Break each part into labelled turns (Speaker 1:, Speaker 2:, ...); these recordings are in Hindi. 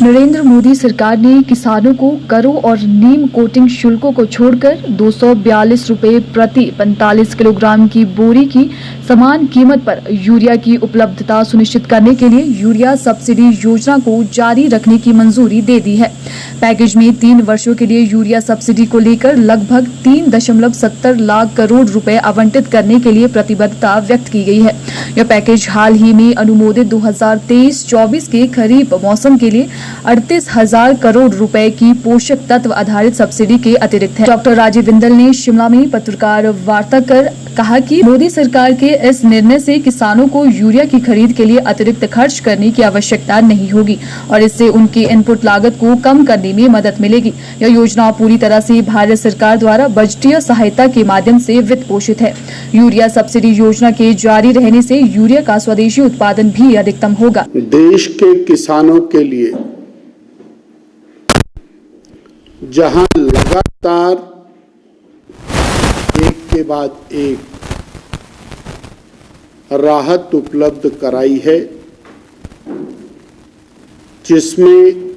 Speaker 1: नरेंद्र मोदी सरकार ने किसानों को करों और नीम कोटिंग शुल्कों को छोड़कर 242 रुपए प्रति 45 किलोग्राम की बोरी की समान कीमत पर यूरिया की उपलब्धता सुनिश्चित करने के लिए यूरिया सब्सिडी योजना को जारी रखने की मंजूरी दे दी है। पैकेज में 3 वर्षों के लिए यूरिया सब्सिडी को लेकर लगभग 3.70 लाख करोड़ रुपए आवंटित करने के लिए प्रतिबद्धता व्यक्त की गई है। यह पैकेज हाल ही में अनुमोदित 2023-24 के खरीफ मौसम के लिए 38,000 करोड़ रुपए की पोषक तत्व आधारित सब्सिडी के अतिरिक्त है। डॉक्टर राजीव बिंदल ने शिमला में पत्रकार वार्ता कर कहा कि मोदी सरकार के इस निर्णय से किसानों को यूरिया की खरीद के लिए अतिरिक्त खर्च करने की आवश्यकता नहीं होगी और इससे उनकी इनपुट लागत को कम करने में मदद मिलेगी। यह योजना पूरी तरह से भारत सरकार द्वारा बजटीय सहायता के माध्यम से वित्त पोषित है। यूरिया सब्सिडी योजना के जारी रहने से यूरिया का स्वदेशी उत्पादन भी अधिकतम होगा।
Speaker 2: देश के किसानों के लिए जहां लगातार एक के बाद एक राहत उपलब्ध कराई है, जिसमें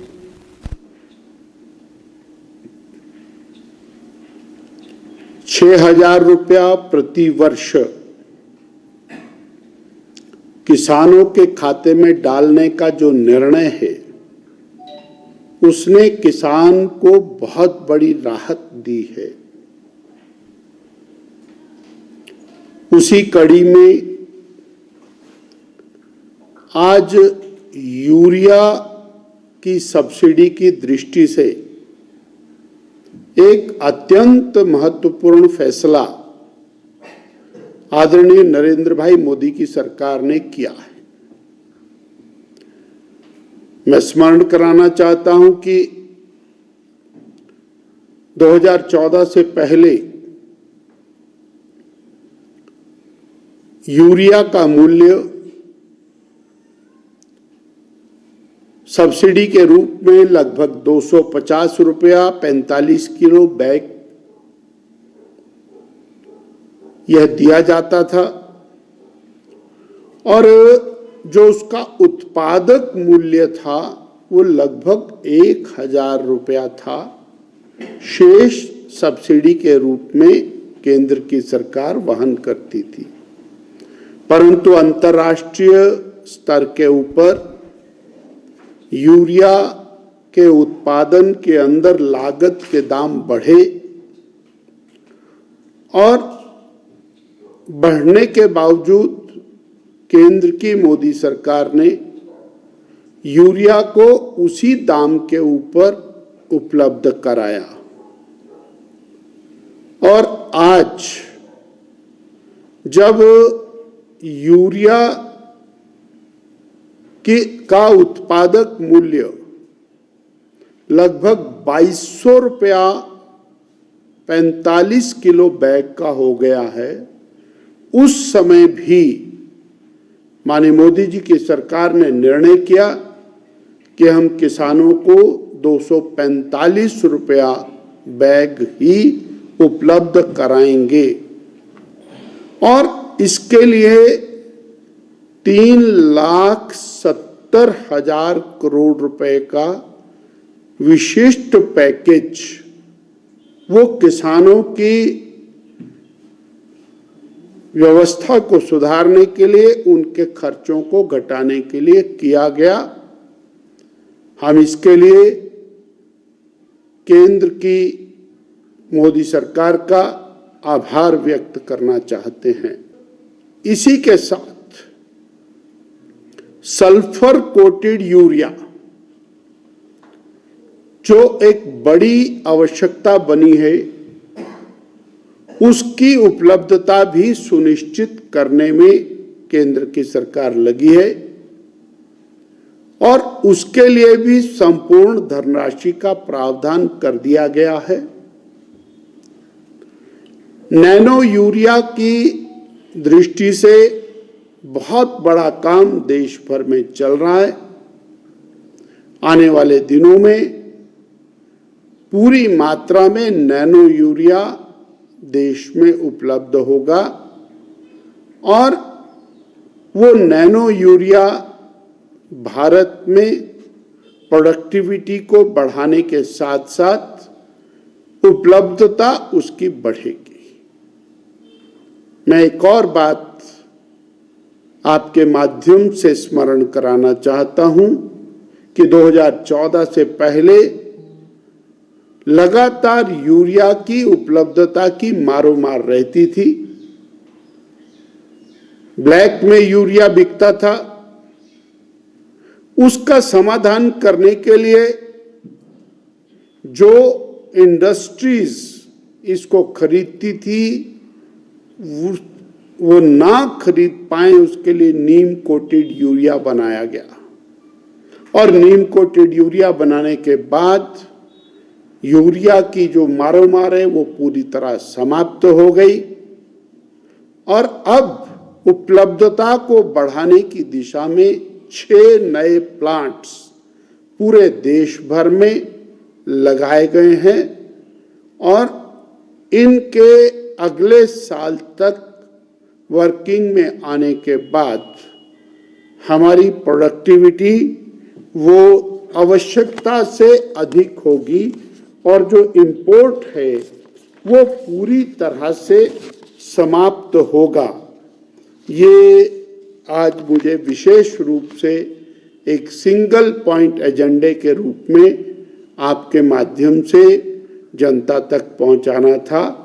Speaker 2: ₹6,000 प्रति वर्ष किसानों के खाते में डालने का जो निर्णय है, उसने किसान को बहुत बड़ी राहत दी है। उसी कड़ी में आज यूरिया की सब्सिडी की दृष्टि से एक अत्यंत महत्वपूर्ण फैसला आदरणीय नरेंद्र भाई मोदी की सरकार ने किया है। मैं स्मरण कराना चाहता हूं कि 2014 से पहले यूरिया का मूल्य सब्सिडी के रूप में लगभग 250 रुपया 45 किलो बैग यह दिया जाता था और जो उसका उत्पादक मूल्य था वो लगभग 1,000 रुपया था। शेष सब्सिडी के रूप में केंद्र की सरकार वहन करती थी, परंतु अंतर्राष्ट्रीय स्तर के ऊपर यूरिया के उत्पादन के अंदर लागत के दाम बढ़े और बढ़ने के बावजूद केंद्र की मोदी सरकार ने यूरिया को उसी दाम के ऊपर उपलब्ध कराया और आज जब यूरिया का उत्पादक मूल्य लगभग 2200 रुपया 45 किलो बैग का हो गया है, उस समय भी माननीय मोदी जी की सरकार ने निर्णय किया कि हम किसानों को 245 रुपया बैग ही उपलब्ध कराएंगे और इसके लिए 3,70,000 करोड़ रुपए का विशिष्ट पैकेज वो किसानों की व्यवस्था को सुधारने के लिए, उनके खर्चों को घटाने के लिए किया गया। हम इसके लिए केंद्र की मोदी सरकार का आभार व्यक्त करना चाहते हैं। इसी के साथ सल्फर कोटेड यूरिया जो एक बड़ी आवश्यकता बनी है, उसकी उपलब्धता भी सुनिश्चित करने में केंद्र की सरकार लगी है और उसके लिए भी संपूर्ण धनराशि का प्रावधान कर दिया गया है। नैनो यूरिया की दृष्टि से बहुत बड़ा काम देश भर में चल रहा है। आने वाले दिनों में पूरी मात्रा में नैनो यूरिया देश में उपलब्ध होगा और वो नैनो यूरिया भारत में प्रोडक्टिविटी को बढ़ाने के साथ साथ उपलब्धता उसकी बढ़ेगी। मैं एक और बात आपके माध्यम से स्मरण कराना चाहता हूं कि 2014 से पहले लगातार यूरिया की उपलब्धता की मारोमार रहती थी। ब्लैक में यूरिया बिकता था। उसका समाधान करने के लिए जो इंडस्ट्रीज इसको खरीदती थी वो ना खरीद पाए, उसके लिए नीम कोटेड यूरिया बनाया गया और नीम कोटेड यूरिया बनाने के बाद यूरिया की जो मारोमार है वो पूरी तरह समाप्त हो गई और अब उपलब्धता को बढ़ाने की दिशा में 6 नए प्लांट्स पूरे देश भर में लगाए गए हैं और इनके अगले साल तक वर्किंग में आने के बाद हमारी प्रोडक्टिविटी वो आवश्यकता से अधिक होगी और जो इंपोर्ट है वो पूरी तरह से समाप्त होगा। ये आज मुझे विशेष रूप से एक सिंगल पॉइंट एजेंडे के रूप में आपके माध्यम से जनता तक पहुंचाना था।